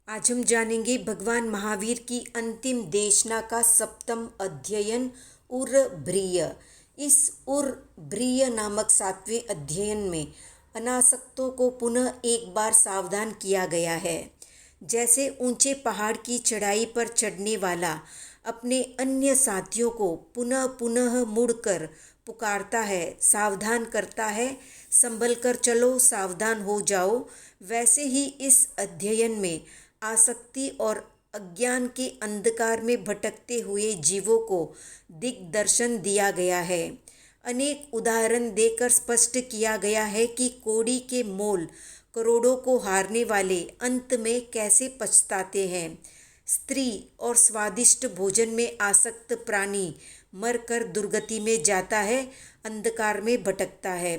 आज हम जानेंगे भगवान महावीर की अंतिम देशना का सप्तम अध्ययन उर्भ्रिय। इस उर्भ्रिय नामक सातवें अध्ययन में अनासक्तों को पुनः एक बार सावधान किया गया है। जैसे ऊंचे पहाड़ की चढ़ाई पर चढ़ने वाला अपने अन्य साथियों को पुनः पुनः मुड़कर पुकारता है, सावधान करता है, संभल कर चलो, सावधान हो जाओ, वैसे ही इस अध्ययन में आसक्ति और अज्ञान के अंधकार में भटकते हुए जीवों को दिग्दर्शन दिया गया है। अनेक उदाहरण देकर स्पष्ट किया गया है कि कौड़ी के मोल करोड़ों को हारने वाले अंत में कैसे पछताते हैं। स्त्री और स्वादिष्ट भोजन में आसक्त प्राणी मरकर दुर्गति में जाता है, अंधकार में भटकता है।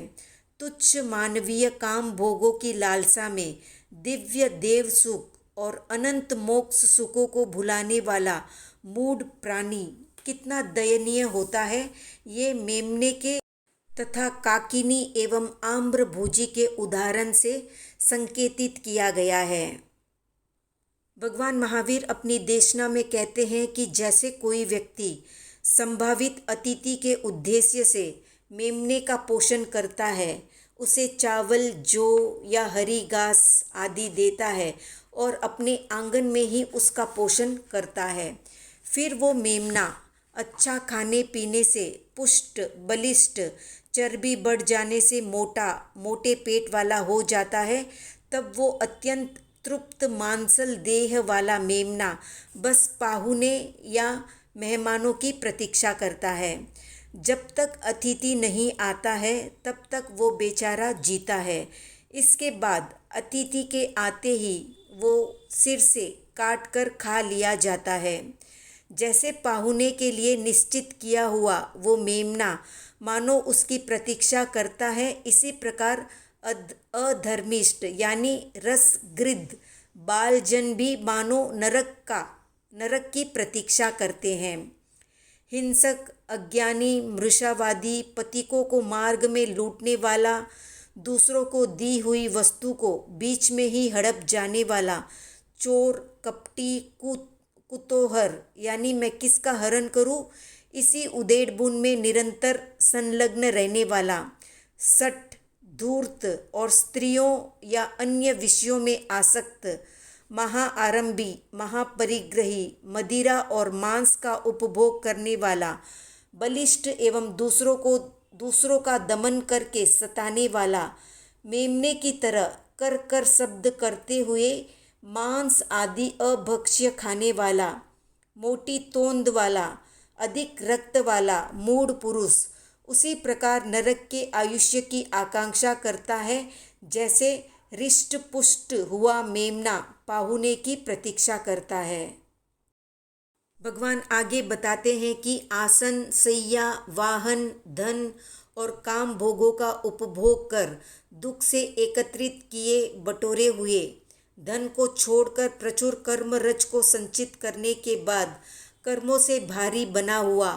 तुच्छ मानवीय काम भोगों की लालसा में दिव्य देव सुख और अनंत मोक्ष सुखों को भुलाने वाला मूढ़ प्राणी कितना दयनीय होता है, ये मेमने के तथा काकिनी एवं आम्रभोजी के उदाहरण से संकेतित किया गया है। भगवान महावीर अपनी देशना में कहते हैं कि जैसे कोई व्यक्ति संभावित अतिथि के उद्देश्य से मेमने का पोषण करता है, उसे चावल, जौ या हरी घास आदि देता है और अपने आंगन में ही उसका पोषण करता है, फिर वो मेमना अच्छा खाने पीने से पुष्ट, बलिष्ठ, चर्बी बढ़ जाने से मोटे पेट वाला हो जाता है, तब वो अत्यंत तृप्त मांसल देह वाला मेमना बस पाहुने या मेहमानों की प्रतीक्षा करता है। जब तक अतिथि नहीं आता है तब तक वो बेचारा जीता है। इसके बाद अतिथि के आते ही वो सिर से काट कर खा लिया जाता है। जैसे पाहुने के लिए निश्चित किया हुआ वो मेमना मानो उसकी प्रतीक्षा करता है, इसी प्रकार अधर्मिष्ठ यानी रसगृध बालजन भी मानो नरक की प्रतीक्षा करते हैं। हिंसक, अज्ञानी, मृषावादी, पथिकों को मार्ग में लूटने वाला, दूसरों को दी हुई वस्तु को बीच में ही हड़प जाने वाला, चोर, कपटी, कुतोहर यानी मैं किसका हरण करूं, इसी उधेड़-बुन में निरंतर संलग्न रहने वाला, सट, धूर्त और स्त्रियों या अन्य विषयों में आसक्त, महाआरंभी, महापरिग्रही, मदिरा और मांस का उपभोग करने वाला, बलिष्ठ एवं दूसरों का दमन करके सताने वाला, मेमने की तरह कर कर शब्द करते हुए मांस आदि अभक्ष्य खाने वाला, मोटी तोंद वाला, अधिक रक्त वाला मूढ़ पुरुष उसी प्रकार नरक के आयुष्य की आकांक्षा करता है, जैसे हृष्ट पुष्ट हुआ मेमना पाहुने की प्रतीक्षा करता है। भगवान आगे बताते हैं कि आसन, शैया, वाहन, धन और काम भोगों का उपभोग कर दुख से एकत्रित किए बटोरे हुए धन को छोड़कर प्रचुर कर्म रज को संचित करने के बाद कर्मों से भारी बना हुआ,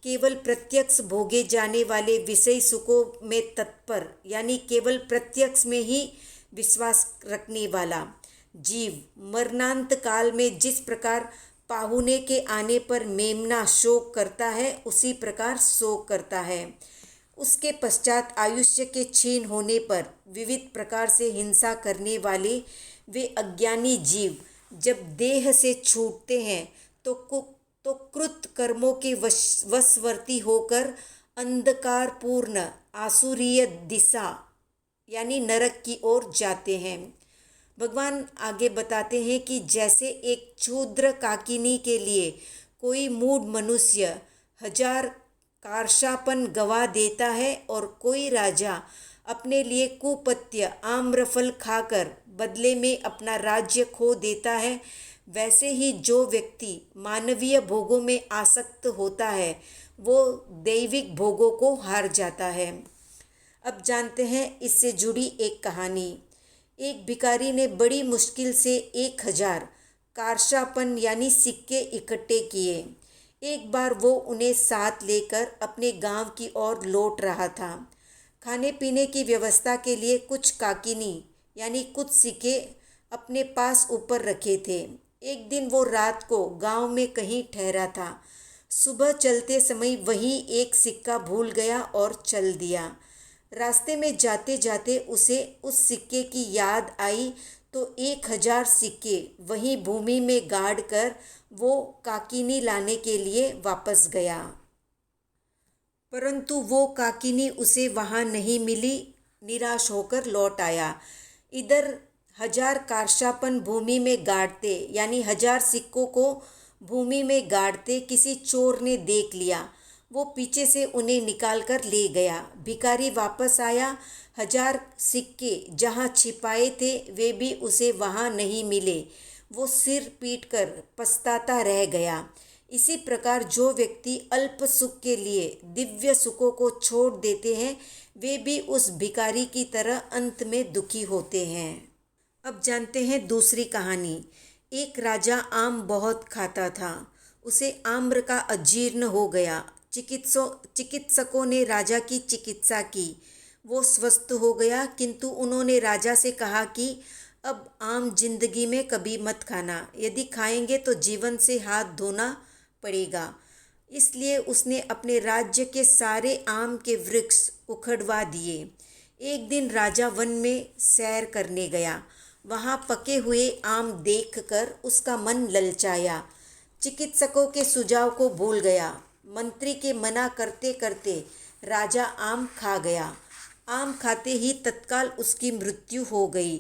केवल प्रत्यक्ष भोगे जाने वाले विषय सुखों में तत्पर यानी केवल प्रत्यक्ष में ही विश्वास रखने वाला जीव मरणांत काल में जिस प्रकार पाहुने के आने पर मेमना शोक करता है, उसी प्रकार शोक करता है। उसके पश्चात आयुष्य के क्षीण होने पर विविध प्रकार से हिंसा करने वाले वे अज्ञानी जीव जब देह से छूटते हैं तो कृत कर्मों के वशवर्ती होकर अंधकारपूर्ण आसुरीय दिशा यानी नरक की ओर जाते हैं। भगवान आगे बताते हैं कि जैसे एक क्षुद्र काकिनी के लिए कोई मूढ़ मनुष्य 1000 कार्शापन गवा देता है और कोई राजा अपने लिए कुपत्य आम्रफल खाकर बदले में अपना राज्य खो देता है, वैसे ही जो व्यक्ति मानवीय भोगों में आसक्त होता है वो दैविक भोगों को हार जाता है। अब जानते हैं इससे जुड़ी एक कहानी। एक भिखारी ने बड़ी मुश्किल से 1000 कार्शापन यानी सिक्के इकट्ठे किए। एक बार वो उन्हें साथ लेकर अपने गांव की ओर लौट रहा था। खाने पीने की व्यवस्था के लिए कुछ काकिनी यानी कुछ सिक्के अपने पास ऊपर रखे थे। एक दिन वो रात को गांव में कहीं ठहरा था। सुबह चलते समय वहीं एक सिक्का भूल गया और चल दिया। रास्ते में जाते जाते उसे उस सिक्के की याद आई तो 1,000 सिक्के वहीं भूमि में गाड़ कर वो काकिनी लाने के लिए वापस गया। परंतु वो काकिनी उसे वहाँ नहीं मिली। निराश होकर लौट आया। इधर 1,000 कारशापन भूमि में गाड़ते यानी 1,000 सिक्कों को भूमि में गाड़ते किसी चोर ने देख लिया। वो पीछे से उन्हें निकाल कर ले गया। भिखारी वापस आया। 1,000 सिक्के जहाँ छिपाए थे वे भी उसे वहाँ नहीं मिले। वो सिर पीट कर पछताता रह गया। इसी प्रकार जो व्यक्ति अल्प सुख के लिए दिव्य सुखों को छोड़ देते हैं वे भी उस भिखारी की तरह अंत में दुखी होते हैं। अब जानते हैं दूसरी कहानी। एक राजा आम बहुत खाता था। उसे आम्र का अजीर्ण हो गया। चिकित्सकों ने राजा की चिकित्सा की। वो स्वस्थ हो गया, किंतु उन्होंने राजा से कहा कि अब आम जिंदगी में कभी मत खाना। यदि खाएंगे तो जीवन से हाथ धोना पड़ेगा। इसलिए उसने अपने राज्य के सारे आम के वृक्ष उखड़वा दिए। एक दिन राजा वन में सैर करने गया। वहाँ पके हुए आम देखकर उसका मन ललचाया। चिकित्सकों के सुझाव को भूल गया। मंत्री के मना करते करते राजा आम खा गया। आम खाते ही तत्काल उसकी मृत्यु हो गई।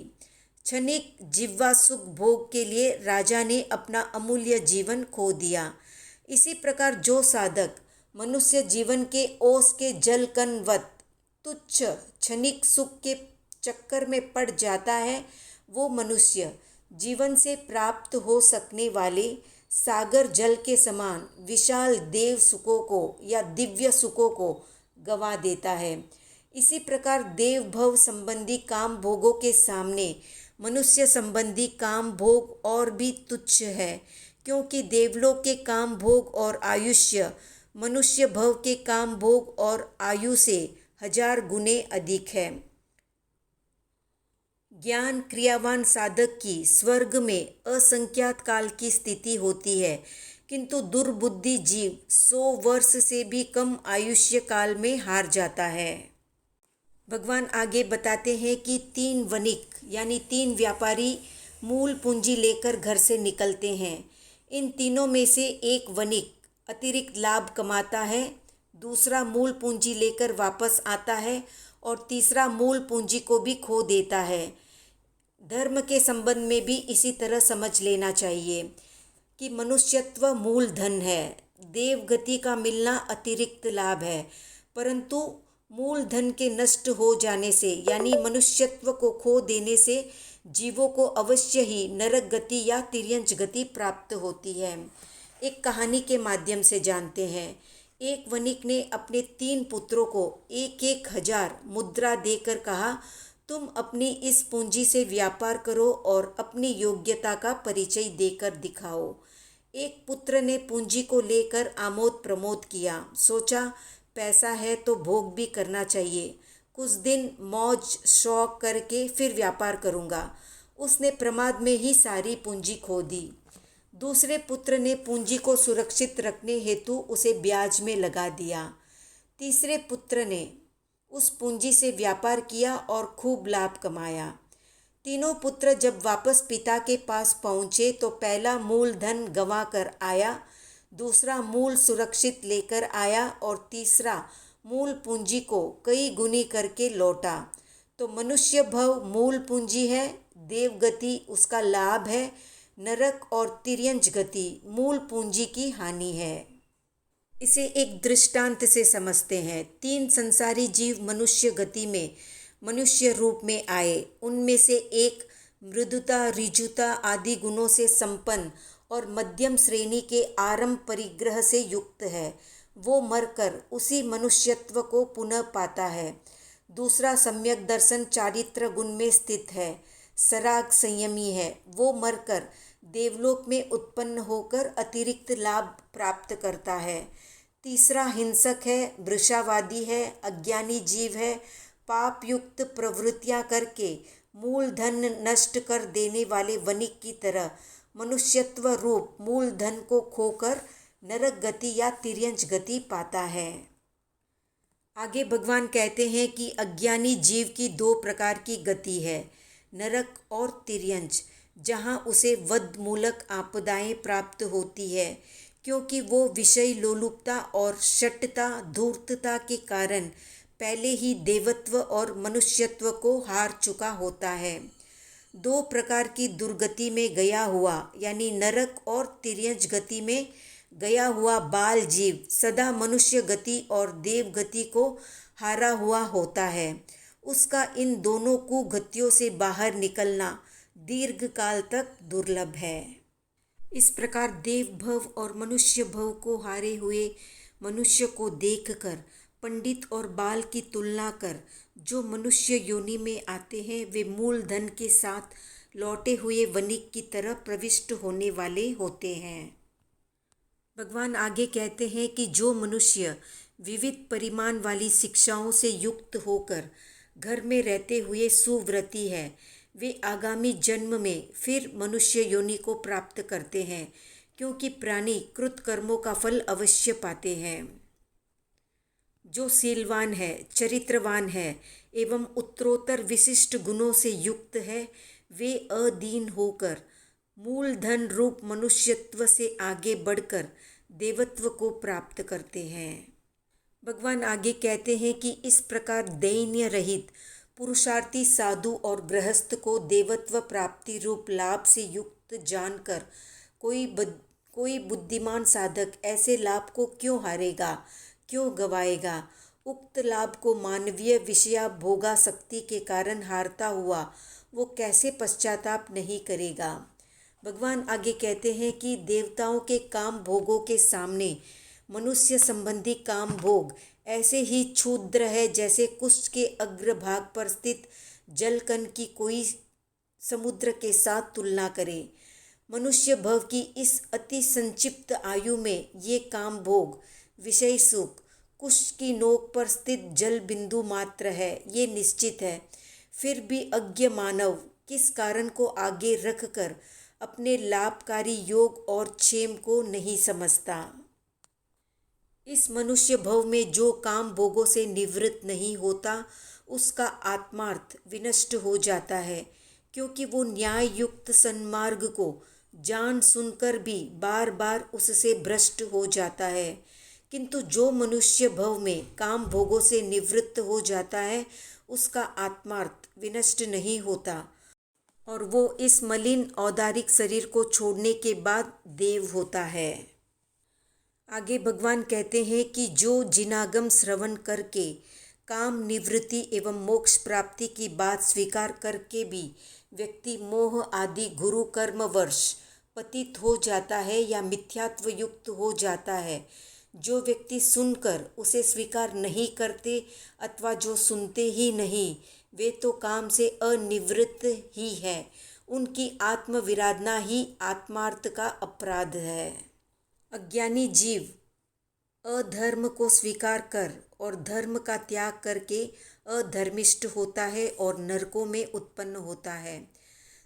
क्षणिक जिह्वा सुख भोग के लिए राजा ने अपना अमूल्य जीवन खो दिया। इसी प्रकार जो साधक मनुष्य जीवन के ओस के जल कणवत तुच्छ क्षणिक सुख के चक्कर में पड़ जाता है वो मनुष्य जीवन से प्राप्त हो सकने वाले सागर जल के समान विशाल देव सुखों को या दिव्य सुखों को गंवा देता है। इसी प्रकार देव भव संबंधी काम भोगों के सामने मनुष्य संबंधी काम भोग और भी तुच्छ है, क्योंकि देवलोक के काम भोग और आयुष्य मनुष्य भव के काम भोग और आयु से 1,000 गुने अधिक है। ज्ञान क्रियावान साधक की स्वर्ग में असंख्यात काल की स्थिति होती है, किंतु दुर्बुद्धि जीव 100 वर्ष से भी कम आयुष्य काल में हार जाता है। भगवान आगे बताते हैं कि 3 वणिक यानी 3 व्यापारी मूल पूंजी लेकर घर से निकलते हैं। इन तीनों में से एक वणिक अतिरिक्त लाभ कमाता है, दूसरा मूल पूंजी लेकर वापस आता है और तीसरा मूल पूंजी को भी खो देता है। धर्म के संबंध में भी इसी तरह समझ लेना चाहिए कि मनुष्यत्व मूल धन है। देव गति का मिलना अतिरिक्त लाभ है, परंतु मूल धन के नष्ट हो जाने से यानी मनुष्यत्व को खो देने से जीवों को अवश्य ही नरक गति या तिर्यंच गति प्राप्त होती है। एक कहानी के माध्यम से जानते हैं। एक वणिक ने अपने 3 पुत्रों को 1,000 मुद्रा देकर कहा, तुम अपनी इस पूंजी से व्यापार करो और अपनी योग्यता का परिचय देकर दिखाओ। एक पुत्र ने पूंजी को लेकर आमोद प्रमोद किया। सोचा पैसा है तो भोग भी करना चाहिए, कुछ दिन मौज शौक करके फिर व्यापार करूँगा। उसने प्रमाद में ही सारी पूंजी खो दी। दूसरे पुत्र ने पूंजी को सुरक्षित रखने हेतु उसे ब्याज में लगा दिया। तीसरे पुत्र ने उस पूंजी से व्यापार किया और खूब लाभ कमाया। तीनों पुत्र जब वापस पिता के पास पहुँचे तो पहला मूल धन गंवा कर आया, दूसरा मूल सुरक्षित लेकर आया और तीसरा मूल पूंजी को कई गुनी करके लौटा। तो मनुष्य भव मूल पूंजी है, देव गति उसका लाभ है, नरक और तिर्यंच गति मूल पूंजी की हानि है। इसे एक दृष्टांत से समझते हैं। 3 संसारी जीव मनुष्य गति में मनुष्य रूप में आए। उनमें से एक मृदुता ऋजुता आदि गुणों से संपन्न और मध्यम श्रेणी के आरंभ परिग्रह से युक्त है। वो मरकर उसी मनुष्यत्व को पुनः पाता है। दूसरा सम्यक दर्शन चारित्र गुण में स्थित है, सराग संयमी है। वो मरकर देवलोक में उत्पन्न होकर अतिरिक्त लाभ प्राप्त करता है। तीसरा हिंसक है, वृषावादी है, अज्ञानी जीव है, पाप युक्त प्रवृत्तियां करके मूलधन नष्ट कर देने वाले वणिक की तरह मनुष्यत्व रूप मूलधन को खोकर नरक गति या तिर्यंच गति पाता है। आगे भगवान कहते हैं कि अज्ञानी जीव की दो प्रकार की गति है, नरक और तिर्यंच, जहाँ उसे वधमूलक आपदाएं प्राप्त होती है, क्योंकि वो विषय लोलुपता और शठता धूर्तता के कारण पहले ही देवत्व और मनुष्यत्व को हार चुका होता है। दो प्रकार की दुर्गति में गया हुआ यानी नरक और तिर्यंच गति में गया हुआ बाल जीव सदा मनुष्य गति और देव गति को हारा हुआ होता है। उसका इन दोनों कुगतियों से बाहर निकलना दीर्घ काल तक दुर्लभ है। इस प्रकार देव भव और मनुष्य भव को हारे हुए मनुष्य को देखकर पंडित और बाल की तुलना कर जो मनुष्य योनि में आते हैं वे मूलधन के साथ लौटे हुए वणिक की तरह प्रविष्ट होने वाले होते हैं। भगवान आगे कहते हैं कि जो मनुष्य विविध परिमाण वाली शिक्षाओं से युक्त होकर घर में रहते हुए सुव्रती है, वे आगामी जन्म में फिर मनुष्य योनि को प्राप्त करते हैं, क्योंकि प्राणी कृत कर्मों का फल अवश्य पाते हैं। जो शीलवान है, चरित्रवान है एवं उत्तरोत्तर विशिष्ट गुणों से युक्त है, वे अदीन होकर मूलधन रूप मनुष्यत्व से आगे बढ़कर देवत्व को प्राप्त करते हैं। भगवान आगे कहते हैं कि इस प्रकार दैन्य रहित पुरुषार्थी साधु और गृहस्थ को देवत्व प्राप्ति रूप लाभ से युक्त जानकर कोई बुद्धिमान साधक ऐसे लाभ को क्यों हारेगा, क्यों गवाएगा। उक्त लाभ को मानवीय विषया भोगासक्ति के कारण हारता हुआ वो कैसे पश्चाताप नहीं करेगा। भगवान आगे कहते हैं कि देवताओं के काम भोगों के सामने मनुष्य संबंधी काम भोग ऐसे ही क्षुद्र है जैसे कुश के अग्रभाग पर स्थित जलकण की कोई समुद्र के साथ तुलना करे। मनुष्य भव की इस अति संक्षिप्त आयु में ये काम भोग विषय सुख कुश की नोक पर स्थित जल बिंदु मात्र है, ये निश्चित है। फिर भी अज्ञ मानव किस कारण को आगे रखकर अपने लाभकारी योग और क्षेम को नहीं समझता। इस मनुष्य भव में जो काम भोगों से निवृत्त नहीं होता उसका आत्मार्थ विनष्ट हो जाता है, क्योंकि वो न्याय युक्त सन्मार्ग को जान सुनकर भी बार बार उससे भ्रष्ट हो जाता है। किंतु जो मनुष्य भव में काम भोगों से निवृत्त हो जाता है उसका आत्मार्थ विनष्ट नहीं होता और वो इस मलिन औदारिक शरीर को छोड़ने के बाद देव होता है। आगे भगवान कहते हैं कि जो जिनागम श्रवण करके काम निवृत्ति एवं मोक्ष प्राप्ति की बात स्वीकार करके भी व्यक्ति मोह आदि गुरु कर्म वर्ष पतित हो जाता है या मिथ्यात्व युक्त हो जाता है, जो व्यक्ति सुनकर उसे स्वीकार नहीं करते अथवा जो सुनते ही नहीं, वे तो काम से अनिवृत्त ही है। उनकी आत्मविराधना ही आत्मार्थ का अपराध है। अज्ञानी जीव अधर्म को स्वीकार कर और धर्म का त्याग करके अधर्मिष्ठ होता है और नरकों में उत्पन्न होता है।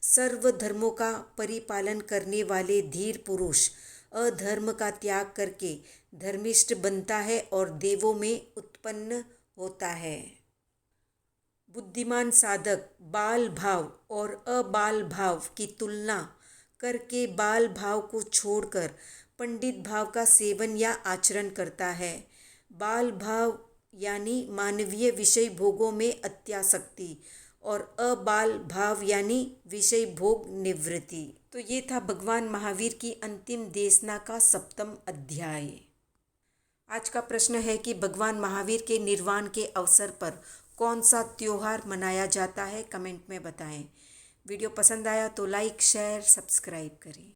सर्व धर्मों का परिपालन करने वाले धीर पुरुष अधर्म का त्याग करके धर्मिष्ठ बनता है और देवों में उत्पन्न होता है। बुद्धिमान साधक बाल भाव और अबाल भाव की तुलना करके बाल भाव को छोड़कर पंडित भाव का सेवन या आचरण करता है। बाल भाव यानी मानवीय विषय भोगों में अत्यासक्ति और अबाल भाव यानी विषय भोग निवृत्ति। तो ये था भगवान महावीर की अंतिम देशना का 7वां अध्याय। आज का प्रश्न है कि भगवान महावीर के निर्वाण के अवसर पर कौन सा त्योहार मनाया जाता है, कमेंट में बताएं। वीडियो पसंद आया तो लाइक शेयर सब्सक्राइब करें।